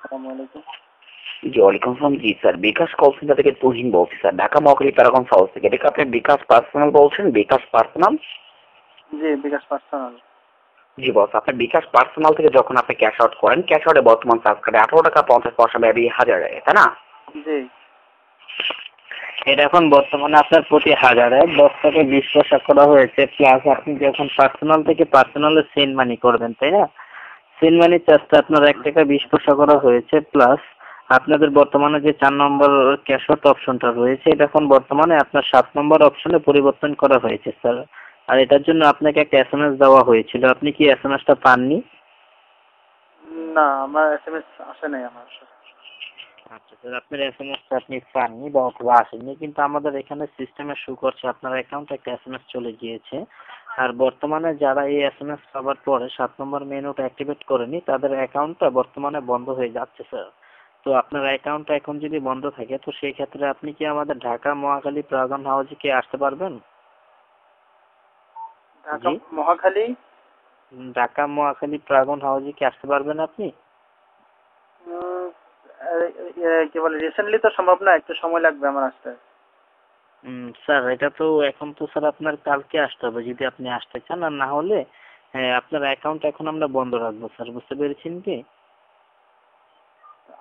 আসসালামু আলাইকুম। জি, ওয়ালাইকুম আসসালাম। জি স্যার, বিকাশ কল সেন্টার থেকে তুহিন বলছি sir, Dhaka Mohakhali Paragon south থেকে। এটা কি আপনি বিকাশ পার্সোনাল বলছেন? বিকাশ পার্সোনাল? জি, বিকাশ পার্সোনাল। জি বস, আপনার বিকাশ পার্সোনাল থেকে যখন আপনি ক্যাশ আউট করেন, ক্যাশ আউটে বর্তমান চার্জ কাটে 18 টাকা 50 পয়সা ব্যবী 1000 টাকা, তাই না? জি। এটা এখন বর্তমানে আপনার প্রতি হাজারে 10 টাকা 20 পয়সা করা হয়েছে, প্লাস আপনি যখন পার্সোনাল থেকে পার্সোনালে সেন্ড মানি করবেন, তাই না? সেন্ড মানি চার্জটা আপনার 1 টাকা 20 পয়সা করা হয়েছে, প্লাস আপনাদের বর্তমানে যে 4 নম্বর ক্যাশ আউট অপশনটা রয়েছে, এটা এখন বর্তমানে আপনার 7 নম্বর অপশনে পরিবর্তন করা হয়েছে স্যার। আর এটার জন্য আপনাকে একটা এসএমএস দেওয়া হয়েছিল, আপনি কি এসএমএসটা পাননি? না, আমার এসএমএস আসে নাই আমার সাথে। আচ্ছা স্যার, আপনার এসএমএসটা আপনি পাননি বা অথবা আসেনি, কিন্তু আমাদের এখানে সিস্টেমে শো করছে আপনার অ্যাকাউন্টে একটা এসএমএস চলে গিয়েছে। আর বর্তমানে যারা এই এসএমএস পাওয়ার পরে 7 নম্বর মেনুটা অ্যাক্টিভেট করেনি, তাদের অ্যাকাউন্টটা বর্তমানে বন্ধ হয়ে যাচ্ছে স্যার। তো আপনার অ্যাকাউন্টটা এখন যদি বন্ধ থাকে, তো সেই ক্ষেত্রে আপনি কি আমাদের ঢাকা মহাখালী প্রাগন হাউসে কি আসতে পারবেন? ঢাকা জি, মহাখালী। ঢাকা মহাখালী প্রাগন হাউসে কি আসতে পারবেন আপনি? উম, কি বলে, রিসেন্টলি তো সম্ভব না, একটু সময় লাগবে আমার আসতে। স্যার, এটা তো এখন তো স্যার আপনার কালকে আসতে হবে যদি আপনি আসতে চান, আর না হলে হ্যাঁ, আপনার অ্যাকাউন্ট এখন আমরা বন্ধ রাখবো স্যার, বুঝতে পেরেছেন কি?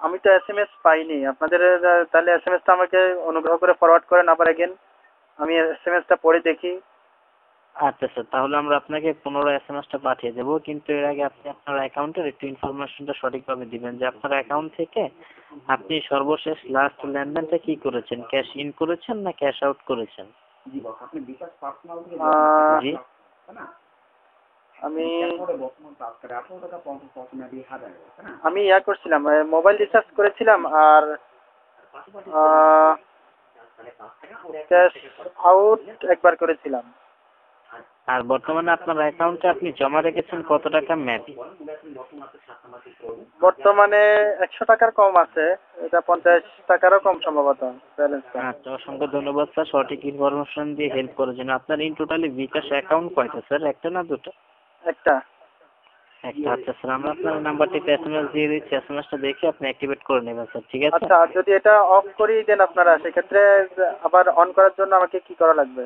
আমি তো এসএমএস পাইনি আপনাদের। তাহলে এসএমএসটা আমাকে অনুগ্রহ করে ফরওয়ার্ড করেন আবার এগেন, আমি এসএমএসটা পড়ে দেখি। আচ্ছা স্যার, তাহলে আমরা আপনাকে পুনরায় এসএমএসটা পাঠিয়ে দেবো, কিন্তু এর আগে আপনি আপনার অ্যাকাউন্টের একটু ইনফরমেশনটা সঠিকভাবে দিবেন যে আপনার অ্যাকাউন্ট থেকে আপনি সর্বশেষ লাস্ট লেনদেনটা কি করেছেন, ক্যাশ ইন করেছেন না ক্যাশ আউট করেছেন? জি বস, আপনি বিকাশ পার্সোনাল থেকে জি, তাই না? আমি ক্যাশ আউটে বর্তমান চার্জ কাটে 18 টাকা 50 পয়সা ব্যবী 1000 টাকা, তাই না? আমি করেছিলাম, মোবাইল রিচার্জ করেছিলাম, আর ক্যাশ আউট একবার করেছিলাম। আর বর্তমানে আপনার অ্যাকাউন্টে আপনি জমা রেখেছেন কত টাকা মেয়াদি? বর্তমানে 100 টাকার কম আছে, এটা 50 টাকারও কম সম্ভবত ব্যালেন্সটা। আচ্ছা, অসংখ্য ধন্যবাদ স্যার সঠিক ইনফরমেশন দিয়ে হেল্প করার জন্য। আপনার ইন টোটালি বিকাশ অ্যাকাউন্ট কয়টা স্যার, একটা না দুটো? একটা। একটা। আচ্ছা স্যার, আমরা আপনার নাম্বারটিতে এসএমএস দিয়ে দিচ্ছি, এসএমএসটা দেখে আপনি অ্যাক্টিভেট করে নেবেন স্যার, ঠিক আছে? আচ্ছা, আর যদি এটা অফ করিয়ে দেন আপনারা, সেক্ষেত্রে আবার অন করার জন্য আমাকে কি করা লাগবে?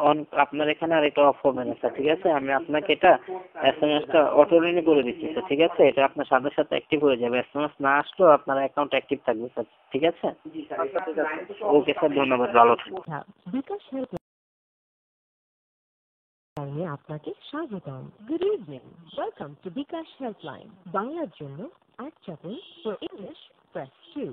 অন, আপনার এখানে আর এটা অফ হবে না স্যার, ঠিক আছে? আমি আপনাকে এটা এসএমএসটা অটো রিনিউ করে দিচ্ছি স্যার, ঠিক আছে? এটা আপনার সাথে সাথে অ্যাক্টিভ হয়ে যাবে, এসএমএস না আসলেও আপনার অ্যাকাউন্ট অ্যাক্টিভ থাকবে স্যার, ঠিক আছে? আচ্ছা, ঠিক আছে। ওকে স্যার, ধন্যবাদ, ভালো থাকবেন। বিকাশ হেল্পলাইনে আপনাকে স্বাগতম। Good evening, welcome to bKash helpline. বাংলার জন্য 8 চাপুন, for English press 2।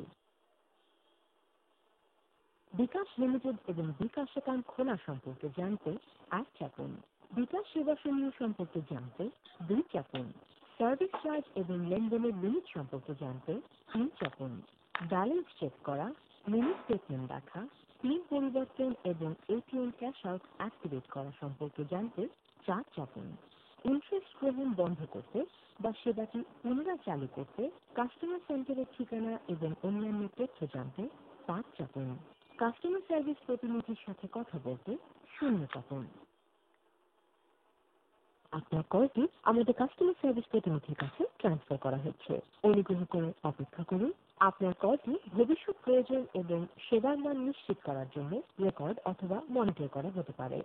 BKash limited এবং বিকাশ অ্যাকাউন্ট খোলা সম্পর্কে জানতে 8 চাপুন। বিকাশ সেবাসমূহ সম্পর্কে জানতে 2 চাপুন। সার্ভিস চার্জ এবং লেনদেনের লিমিট সম্পর্কে জানতে 3 চাপুন। ব্যালেন্স চেক করা, মিনি স্টেটমেন্ট দেখা, পিন পরিবর্তন এবং এটিএম ক্যাশ আউট অ্যাক্টিভেট করা সম্পর্কে জানতে 4 চাপুন। ইন্টারেস্ট গ্রহণ বন্ধ করতে বা সেবাটি পুনরায় চালু করতে কাস্টমার সেন্টারের ঠিকানা এবং অন্যান্য তথ্য জানতে 5 চাপুন। কাস্টমার সার্ভিস প্রতিনিধির সাথে কথা বলতে 0 চাপুন। আপনার কলটি আমাদের কাস্টমার সার্ভিস প্রতিনিধির কাছে ট্রান্সফার করা হচ্ছে। অনুগ্রহ করে অপেক্ষা করুন। আপনার কলটি ভবিষ্যৎ প্রয়োজন এবং সেবার মান নিশ্চিত করার জন্য রেকর্ড অথবা মনিটর করা হতে পারে।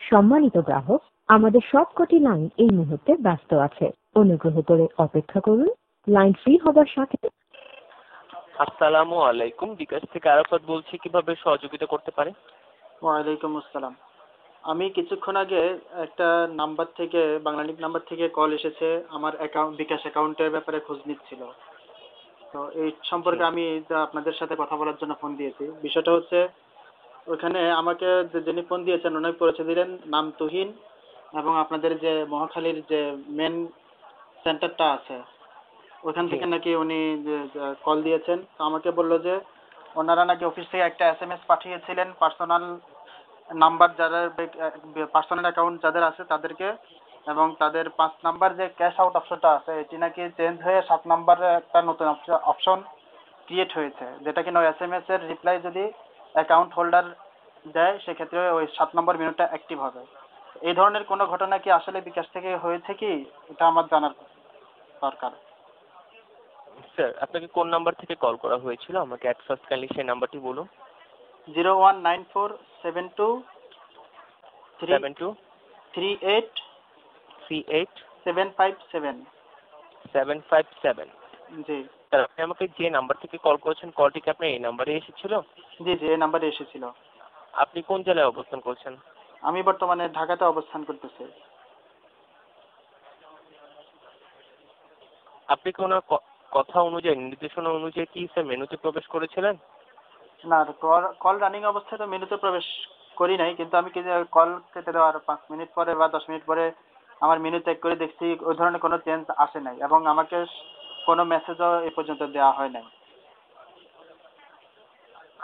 সম্মানিত গ্রাহক, আমাদের সবকটি লাইন এই মুহূর্তে ব্যস্ত আছে। অনুগ্রহ করে অপেক্ষা করুন। লাইন ফ্রি হবার সাথে। আসসালামু আলাইকুম, বিকাশ থেকে আরাফাত বলছি, কিভাবে সহযোগিতা করতে পারে? ওয়ালাইকুম আসসালাম। আমি কিছুক্ষণ আগে একটা নাম্বার থেকে, বাংলালিংক নাম্বার থেকে কল এসেছে, আমার অ্যাকাউন্ট, বিকাশ অ্যাকাউন্টের ব্যাপারে খোঁজ নিচ্ছিল। তো এই সম্পর্কে আমি আপনাদের সাথে কথা বলার জন্য ফোন দিয়েছি। বিষয়টা হচ্ছে, ওখানে আমাকে যিনি ফোন দিয়েছেন উনি পরিচয় দিলেন নাম তুহিন, এবং আপনাদের যে মহাখালীর যে মেন সেন্টারটা আছে ওখান থেকে নাকি উনি কল দিয়েছেন। তো আমাকে বললো যে ওনারা নাকি অফিস থেকে একটা এসএমএস পাঠিয়েছিলেন পার্সোনাল নাম্বার, যারা পার্সোনাল অ্যাকাউন্ট যাদের আছে তাদেরকে, এবং তাদের 5 নাম্বার যে ক্যাশ আউট অপশনটা আছে এটি নাকি চেঞ্জ হয়ে 7 নাম্বারে একটা নতুন অপশন ক্রিয়েট হয়েছে, যেটা কিনা ওই এসএমএস এর রিপ্লাই যদি অ্যাকাউন্ট হোল্ডার দেয় সেক্ষেত্রে ওই 7 নম্বর মেনুটা অ্যাক্টিভ হবে। এই ধরনের কোনো ঘটনা কি আসলে বিকাশ থেকে হয়েছে কি, এটা আমার জানার দরকার। স্যার আপনাকে কোন নাম্বার থেকে কল করা হয়েছিল আমাকে অ্যাট ফার্স্ট কাইন্ডলি সেই নাম্বারটি বলুন। 01947238757। 01838 জি স্যার আপনি আমাকে যে নাম্বার থেকে কল করেছেন কলটি কি আপনার এই নাম্বারে এসেছিল? জি জি, এই নাম্বারে এসেছিল। আপনি কোন জেলায় অবস্থান করছেন? আমি বর্তমানে ঢাকাতে অবস্থান করতেছি। আপনি কি ওনার কথা অনুযায়ী নির্দেশনা অনুযায়ী কি স্যার মেনুতে প্রবেশ করেছিলেন? না, কল রানিং অবস্থায় তো মেনুতে প্রবেশ করি নাই, কিন্তু আমি কল কেটে দেওয়ার 5 মিনিট পরে বা 10 মিনিট পরে আমার মেনু চেক করে দেখছি ওই ধরনের কোনো চেঞ্জ আসে নাই, এবং আমাকে কোনো মেসেজও এ পর্যন্ত দেওয়া হয় নাই।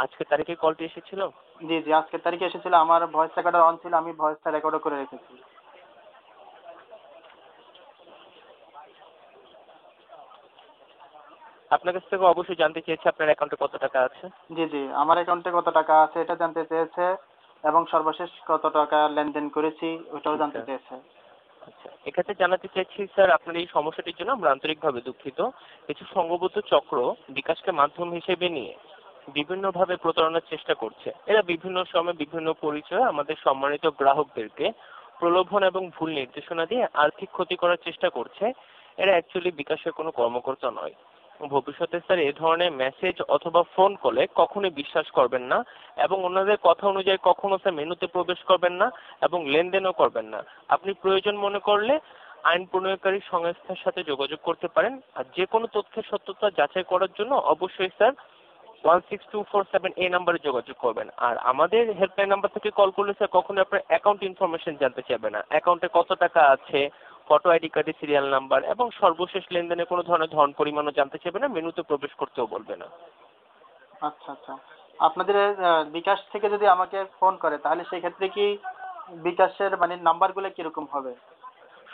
আজকে তারিখে কলটি এসেছিল? জি জি, আজকের তারিখে এসেছিল। আমার ভয়েস রেকর্ডার অন ছিল, আমি ভয়েসটা রেকর্ডও করে রেখেছি। আপনার কাছ থেকে অবশ্যই জানতে চেয়েছে আপনার অ্যাকাউন্টে কত টাকা আছে। জি জি, আমার অ্যাকাউন্টে কত টাকা আছে এটা জানতে চেয়েছে, এবং সর্বশেষ কত টাকা লেনদেন করেছি ওটাও জানতে চেয়েছে। আচ্ছা, এক্ষেত্রে জানাতে চাইছি স্যার আপনার এই সমস্যাটির জন্য আমরা আন্তরিকভাবে দুঃখিত। কিছু সংঘবদ্ধ চক্র বিকাশকে মাধ্যম হিসেবে নিয়ে বিভিন্নভাবে প্রতারণার চেষ্টা করছে। এরা বিভিন্ন সময় বিভিন্ন পরিচয়ে আমাদের সম্মানিত গ্রাহকদেরকে প্রলোভন এবং ভুল নির্দেশনা দিয়ে আর্থিক ক্ষতি করার চেষ্টা করছে। এরা অ্যাকচুয়ালি বিকাশের কোনো কর্মকর্তা নয়। ভবিষ্যতে স্যার এ ধরনের মেসেজ অথবা ফোন কলে কখনোই বিশ্বাস করবেন না, এবং ওনাদের কথা অনুযায়ী কখনো স্যার মেনুতে প্রবেশ করবেন না এবং লেনদেনও করবেন না। আপনি প্রয়োজন মনে করলে আইন প্রণয়নকারী সংস্থার সাথে যোগাযোগ করতে পারেন। আর যে কোনো তথ্যের সত্যতা যাচাই করার জন্য অবশ্যই স্যার 16247 এই নাম্বারে যোগাযোগ করবেন। আর আমাদের হেল্পলাইন নাম্বার থেকে কল করলে স্যার কখনোই আপনার অ্যাকাউন্ট ইনফরমেশন জানতে চাইবে না, অ্যাকাউন্টে কত টাকা আছে, ফটো আইডি কার্ডের সিরিয়াল নাম্বার এবং সর্বশেষ লেনদেনের কোনো ধরনের ধন পরিমাণও জানতে চাইবে না, মেনুতে প্রবেশ করতেও বলবে না। আচ্ছা আচ্ছা, আপনাদের বিকাশ থেকে যদি আমাকে ফোন করে তাহলে সেই ক্ষেত্রে কি বিকাশের মানে নাম্বারগুলো কিরকম হবে?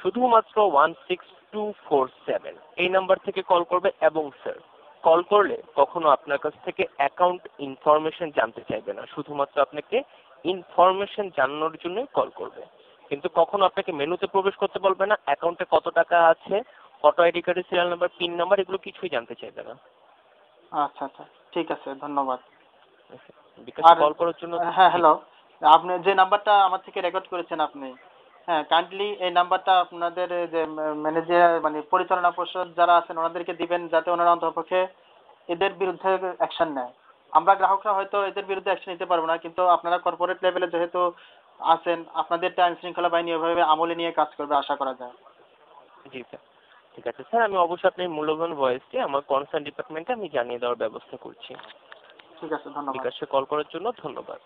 শুধুমাত্র 16247 এই নাম্বার থেকে কল করবে, এবং স্যার কল করলে কখনো আপনার কাছ থেকে অ্যাকাউন্ট ইনফরমেশন জানতে চাইবে না, শুধুমাত্র আপনাকে ইনফরমেশন জানানোর জন্যই কল করবে। কিন্তু কখনো আপনাকে মেনুতে প্রবেশ করতে বলবে না, অ্যাকাউন্টে কত টাকা আছে, ফটো আইডি কার্ডের সিরিয়াল নাম্বার, পিন নাম্বার এগুলো কিছুই জানতে চাইবে না। আচ্ছা আচ্ছা, ঠিক আছে, ধন্যবাদ। বিকাশে কল করার জন্য। হ্যাঁ, হ্যালো, আপনি যে নাম্বারটা আমার থেকে রেকর্ড করেছেন আপনি, হ্যাঁ কাইন্ডলি এই নাম্বারটা আপনাদের যে ম্যানেজার মানে পরিচালনা পর্ষদ যারা আছেন ওনাদেরকে দিবেন, যাতে ওনারা অন্ততপক্ষে এদের বিরুদ্ধে অ্যাকশন নেয়। আমরা গ্রাহকরা হয়তো এদের বিরুদ্ধে অ্যাকশন নিতে পারবো না, কিন্তু আপনারা কর্পোরেট লেভেলে যেহেতু আছেন, আপনাদের আইন শৃঙ্খলা বাহিনী এভাবে আমলে নিয়ে কাজ করবে আশা করা যায়। জি স্যার, ঠিক আছে স্যার, আমি অবশ্যই আপনার মূল্যবান ভয়েসটি আমার কনসার্ন ডিপার্টমেন্টে আমি জানিয়ে দেওয়ার ব্যবস্থা করছি। ঠিক আছে, ধন্যবাদ। বিকাশে কল করার জন্য ধন্যবাদ।